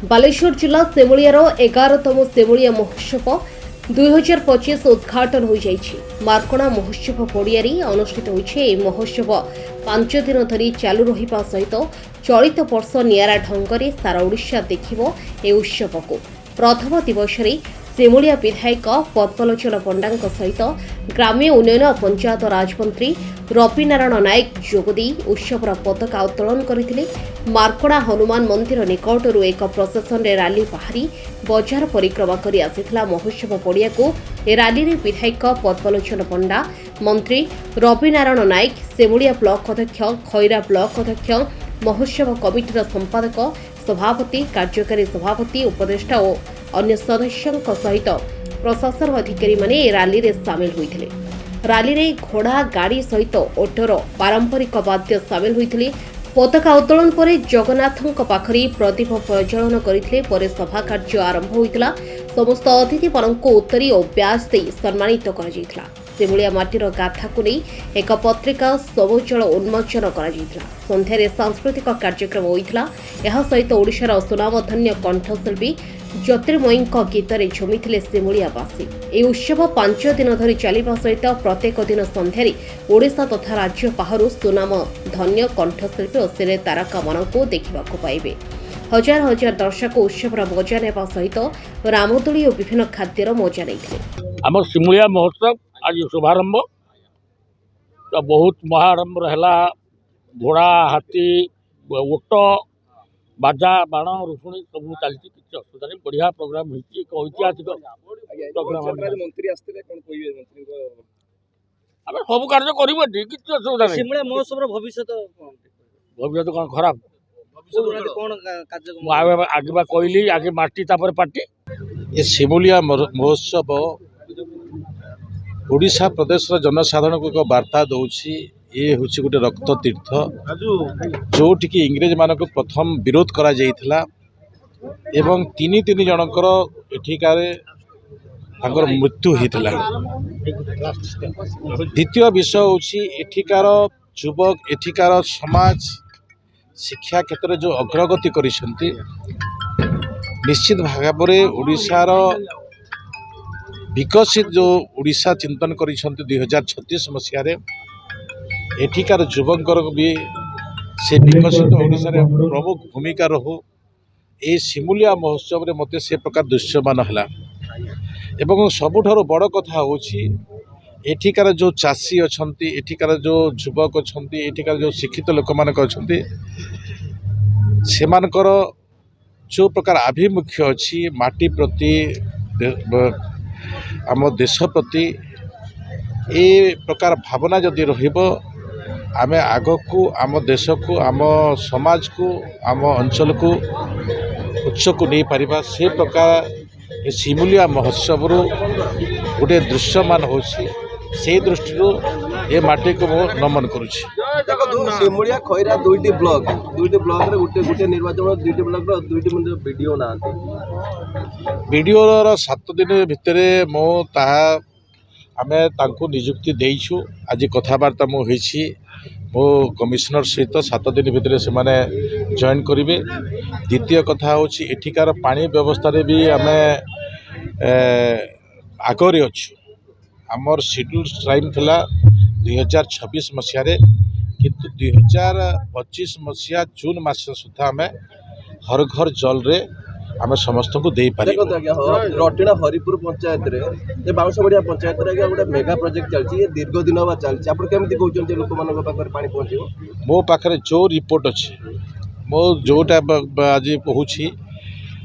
बालेश्वर जिला सेमुलियार 11तम सेमुलिया महोत्सव 2025 उद्घाटन हो जाइछि। मार्कणा महोत्सव पड़ियारी अनुष्ठित होइछि। महोत्सव 5 दिन धरी चालू रहिबा सहित चलित वर्ष नियारा ढंगरे सारा ओडिशा देखिबो ए उत्सव को। प्रथम दिवस सेमुलिया विधायक पद्मलोचन पंडा सहित ग्राम्य उन्नयन और पंचायत राज मंत्री रवि नारायण नायक जोगदी उत्सवर पताका उत्तोलन करथिले। मार्कणा हनुमान मंदिर निकटरू एक प्रशासन रैली बाहरी बजार परिक्रमा करी आसिथिला। महोत्सव पड़िया को रैली रे विधायक पद्मलोचन पंडा, मंत्री रवि नारायण नायक, सेमुलिया ब्लॉक अध्यक्ष, खैरा ब्लॉक अध्यक्ष, महोत्सव कमिटीर संपादक, सभापति, कार्यकारी सभापति, उपदेष्टा और अन्य सदस्यों सहित प्रशासन अधिकारी माने रैली रे सामिल होइथिले। रैली रे घोड़ा गाड़ी सहित ओटोर पारंपरिक वाद्य सामिल होइथिले। पताका उत्तोलन पर जगन्नाथଙ୍କ पाखरी प्रदीप प्रज्वलन करथिले। पर सभा कार्य आरंभ होइतिला। समस्त अतिथि माननको उत्तरी और ब्याज दे सम्मानित कर जाइतिला। सेमुलिया माटीर गाथा को नहीं एक पत्रिका सबोचल उन्मोचन कर जाइतिला। संध्यारे सांस्कृतिक कार्यक्रम होइतिला। यह सहित ओडिशार सुनामधन्य कंठशिल्पी ज्योतिर्मयी गीतरे झुमिथिले सेमुलियावासी। ए उत्सव 5 दिन धरी चलिबा सहित प्रत्येक दिन संध्यारे ओडिशा तथा राज्य बाहर सुनाम धन्य कंठशिल्पी और सिने तारका मानको देखिबाको पाइबे। हजार हजार दर्शक उत्सवर मजा नेबा सहित रामदोली और विभिन्न खाद्यर मजा नैथिले। आम सेमुलिया महोत्सव आज शुभारंभ तो बहुत महारंभ रहा। घोड़ा, हाथी, ओट, बाजा, बाण, रुषुणी सब चलती किसी असुविधा नहीं। बढ़िया प्रोग्राम होती एक ऐतिहासिक प्रोग्राम। मंत्री आसते आम सब कार्य करूँ किसी असुविधा नहीं। सेमुलिया महोत्सव भविष्य भविष्य कौन खराब कौन आगे कहली आगे माटी तापर पार्टी। ये सेमुलिया महोत्सव ओडिशा प्रदेश जनसाधारण को एक वार्ता दौची। ये हूँ गोटे रक्त तीर्थ जो इंग्रेज मानक प्रथम विरोध करा जाइथिला एवं तीन जनकर एठिकार मृत्यु होता। द्वितीय विषय हूँ एठिकार युवक एठिकार समाज शिक्षा क्षेत्र में जो अग्रगति करिसेंती निश्चित भाव में ओडिशार विकसित जो ओडिशा चिंतन करिसेंती 2036 मसीह एठिकार युवकर भी से विकसित ओडिशा रे प्रमुख भूमिका रहू। ए सेमुलिया महोत्सव रे मते से प्रकार दृश्यमान है। एवं सबुठार बड़ कथा हूँ एठिकार जो चाषी अच्छा एठिकार जो युवक अच्छा एठिकार जो शिक्षित लोक मानक अच्छा सेमानकर जो प्रकार आभिमुख्य अच्छी माटी प्रति आम देश प्रति ए प्रकार भावना जदि रहिबो आमे आग को आम देश को आम समाज को आम अंचल को उच्च को नहीं पारिबा। से प्रकार ए सेमुलिया महोत्सव गोटे दृश्यमान हो दृष्टि ए माटी को मो नमन करुछि। सेमुलिया खैरा दुईटी ब्लॉक रे गोटे निर्वाचन दुईटी ब्लॉक रो दुईटी वीडियो ना वीडियो 7 दिन भितर मो ताहा आमे तांको नियुक्ति देइछु। आज कथबार्ता मो होइछि मो कमिशनर सहित 7 दिन भितर से माने जॉइन करिवे। द्वितीय कथा होछि एठिकार पानी व्यवस्था रे भी आमे आगरे अच्छु। आमर शेड्यूल टाइम थिला 2026 मसीह किंतु 2025 मसीहा जून मास सुधा आमे हर घर जल रे आमे समस्त को दे पारे। रटिना हरिपुर पंचायत रे बाउंसबड़िया पंचायत रे गोटे मेगा प्रोजेक्ट चलची। ये दीर्घ दिन बा चलची। आपण केमति कहउछन जे लोक मानक पाखर पानी पहुंचो? मो पाखरे जो रिपोर्ट अच्छे मो जोटा आज कहूँ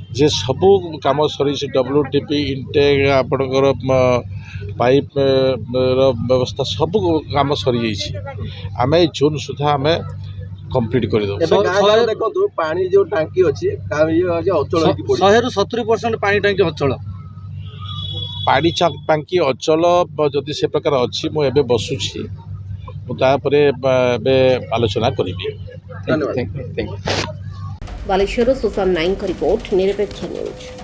जे सबू कम सरी WTP इंटेक आपणकर पाइप व्यवस्था सब कम सरी आम जून सुधा आम कंप्लीट कर देखो पानी जो टांकी अच्छी 100-70% पानी टांकी अचल पानी टांकी अचल जदि से प्रकार अच्छी मुझे बसुची मुझे आलोचना करी। बालेश्वर सुशांत नाइक रिपोर्ट निरपेक्ष न्यूज।